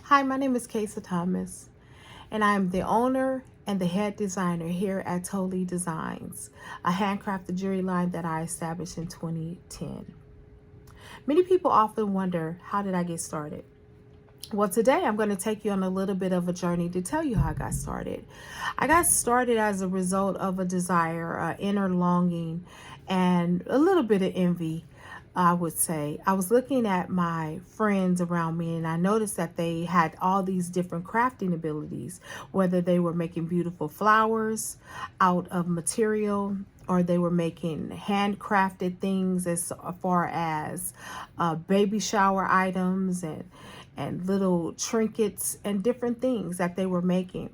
Hi, my name is Kaysa Thomas, and I am the owner and the head designer here at Tolee Dezigns, a handcrafted jewelry line that I established in 2010. Many people often wonder, how did I get started? Well, today I'm going to take you on a little bit of a journey to tell you how I got started. I got started as a result of a desire, an inner longing, and a little bit of envy. I would say I was looking at my friends around me and I noticed that they had all these different crafting abilities, whether they were making beautiful flowers out of material or they were making handcrafted things as far as baby shower items and little trinkets and different things that they were making.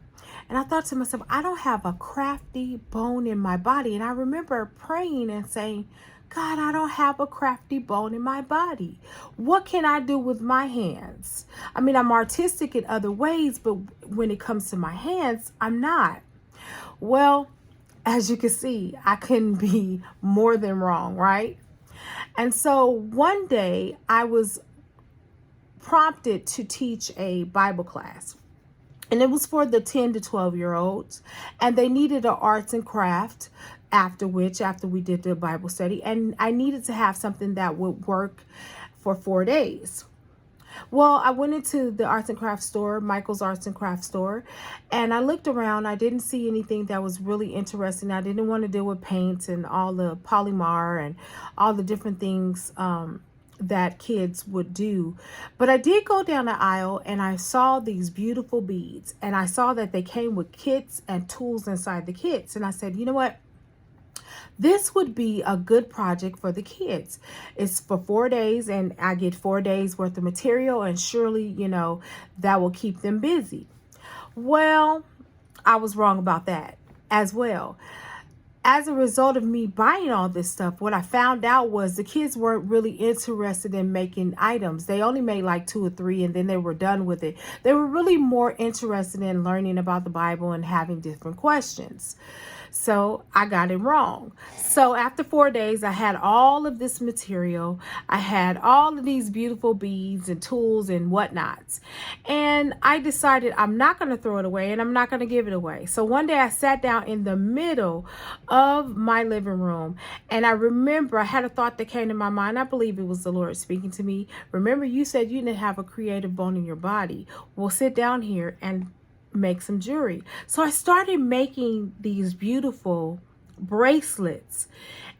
And I thought to myself, I don't have a crafty bone in my body. And I remember praying and saying, God, I don't have a crafty bone in my body. What can I do with my hands? I mean, I'm artistic in other ways, but when it comes to my hands, I'm not. Well, as you can see, I couldn't be more than wrong, right? And so one day I was prompted to teach a Bible class. And it was for the 10 to 12-year-olds. And they needed an arts and craft after we did the Bible study. And I needed to have something that would work for 4 days. Well, I went into the arts and craft store, Michael's Arts and Craft store, and I looked around. I didn't see anything that was really interesting. I didn't want to deal with paints and all the polymer and all the different things that kids would do. But I did go down the aisle and I saw these beautiful beads, and I saw that they came with kits and tools inside the kits. And I said, you know what? This would be a good project for the kids. It's for 4 days and I get 4 days worth of material, and surely, that will keep them busy. Well, I was wrong about that as well. As a result of me buying all this stuff, what I found out was the kids weren't really interested in making items. They only made like 2 or 3 and then they were done with it. They were really more interested in learning about the Bible and having different questions. So I got it wrong. So after 4 days, I had all of this material. I had all of these beautiful beads and tools and whatnots. And I decided I'm not going to throw it away and I'm not going to give it away. So one day I sat down in the middle of my living room, and I remember I had a thought that came to my mind. I believe it was the Lord speaking to me. Remember, you said you didn't have a creative bone in your body. Well, sit down here and make some jewelry. So I started making these beautiful bracelets,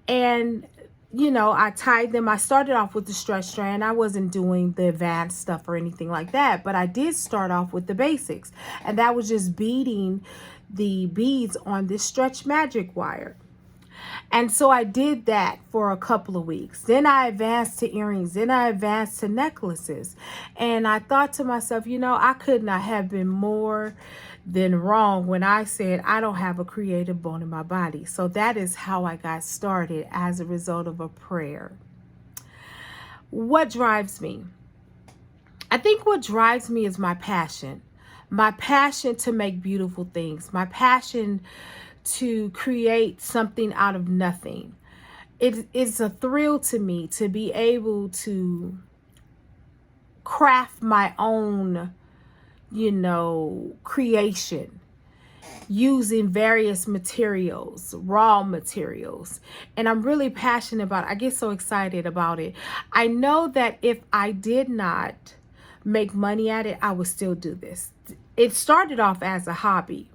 and I tied them. I started off with the stretch strand. I wasn't doing the advanced stuff or anything like that, but I did start off with the basics, and that was just beading the beads on this stretch magic wire. And so I did that for a couple of weeks. Then I advanced to earrings. Then I advanced to necklaces. And I thought to myself, I could not have been more than wrong when I said I don't have a creative bone in my body. So that is how I got started, as a result of a prayer. What drives me? I think what drives me is my passion. My passion to make beautiful things. My passion to create something out of nothing. It's a thrill to me to be able to craft my own, creation using various materials, raw materials. And I'm really passionate about it. I get so excited about it. I know that if I did not make money at it, I would still do this. It started off as a hobby.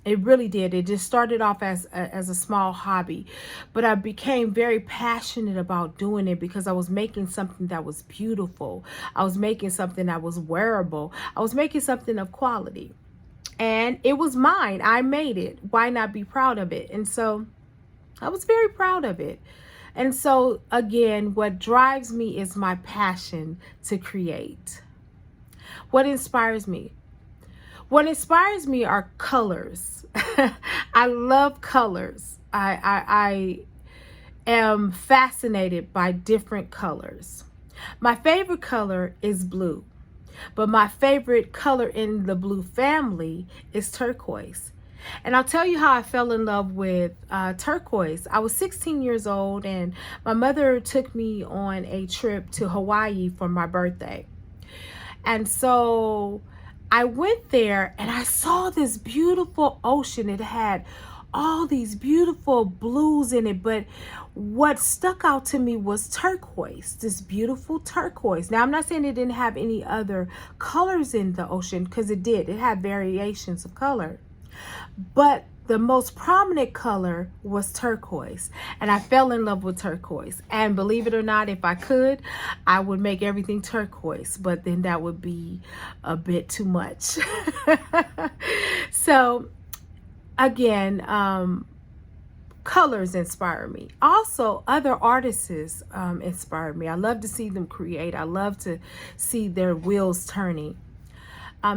It really did. It just started off as a small hobby, but I became very passionate about doing it because I was making something that was beautiful. I was making something that was wearable. I was making something of quality, and it was mine. I made it. Why not be proud of it? And so I was very proud of it. And so again, what drives me is my passion to create. What inspires me? What inspires me are colors. I love colors. I am fascinated by different colors. My favorite color is blue, but my favorite color in the blue family is turquoise. And I'll tell you how I fell in love with turquoise. I was 16 years old, and my mother took me on a trip to Hawaii for my birthday. And so I went there and I saw this beautiful ocean. It had all these beautiful blues in it, but what stuck out to me was turquoise, this beautiful turquoise. Now, I'm not saying it didn't have any other colors in the ocean, because it did. It had variations of color, but the most prominent color was turquoise, and I fell in love with turquoise. And believe it or not, if I could, I would make everything turquoise, but then that would be a bit too much. So again, colors inspire me. Also, other artists inspire me. I love to see them create. I love to see their wheels turning.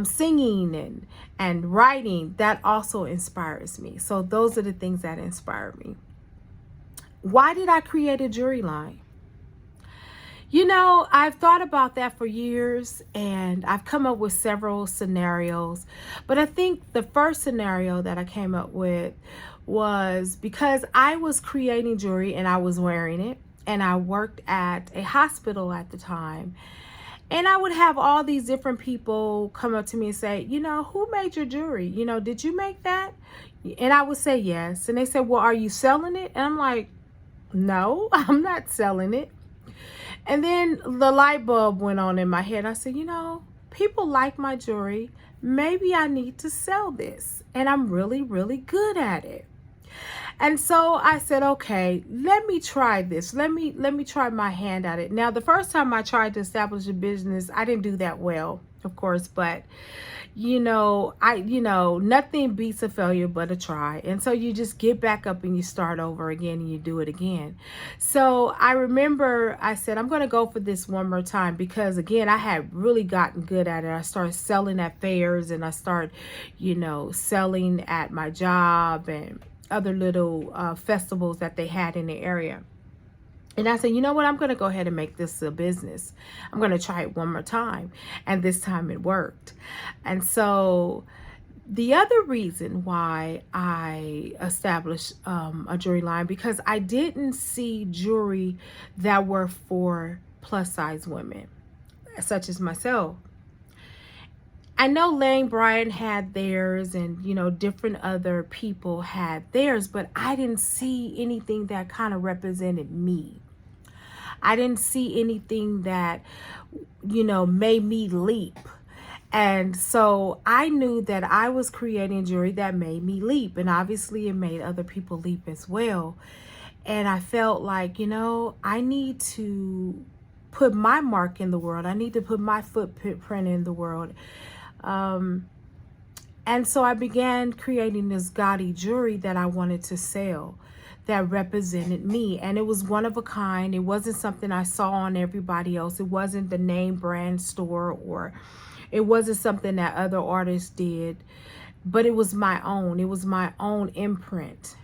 Singing and writing, that also inspires me. So those are the things that inspire me. Why did I create a jewelry line? You know, I've thought about that for years, and I've come up with several scenarios. But I think the first scenario that I came up with was because I was creating jewelry and I was wearing it, and I worked at a hospital at the time. And I would have all these different people come up to me and say, you know, who made your jewelry? You know, did you make that? And I would say yes. And they said, well, are you selling it? And I'm like, no, I'm not selling it. And then the light bulb went on in my head. I said, you know, people like my jewelry. Maybe I need to sell this. And I'm really, really good at it. And so I said, okay, let me try this. Let me try my hand at it. Now, the first time I tried to establish a business, I didn't do that well, of course, but nothing beats a failure but a try. And so you just get back up and you start over again and you do it again. So I remember I said, I'm going to go for this one more time, because again, I had really gotten good at it. I started selling at fairs, and I started, selling at my job and other little festivals that they had in the area. And I said, you know what, I'm going to go ahead and make this a business. I'm going to try it one more time. And this time it worked. And so the other reason why I established a jewelry line, because I didn't see jewelry that were for plus size women, such as myself. I know Lane Bryant had theirs, and different other people had theirs, but I didn't see anything that kind of represented me. I didn't see anything that made me leap. And so I knew that I was creating jewelry that made me leap, and obviously it made other people leap as well. And I felt like, I need to put my mark in the world. I need to put my footprint in the world. And so I began creating this gaudy jewelry that I wanted to sell that represented me. And it was one of a kind. It wasn't something I saw on everybody else. It wasn't the name brand store, or it wasn't something that other artists did, but it was my own. It was my own imprint.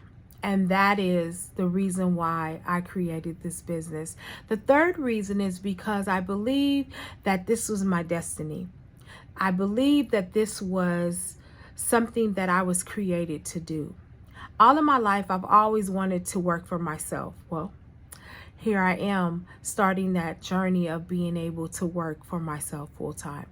And that is the reason why I created this business. The third reason is because I believe that this was my destiny. I believe that this was something that I was created to do. All of my life, I've always wanted to work for myself. Well, here I am starting that journey of being able to work for myself full time.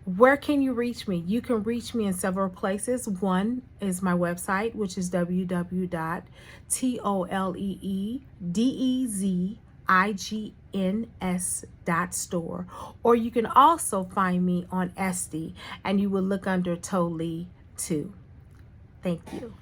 Where can you reach me? You can reach me in several places. One is my website, which is www.toleedezigns.store, or you can also find me on Etsy, and you will look under Tolee too. Thank you.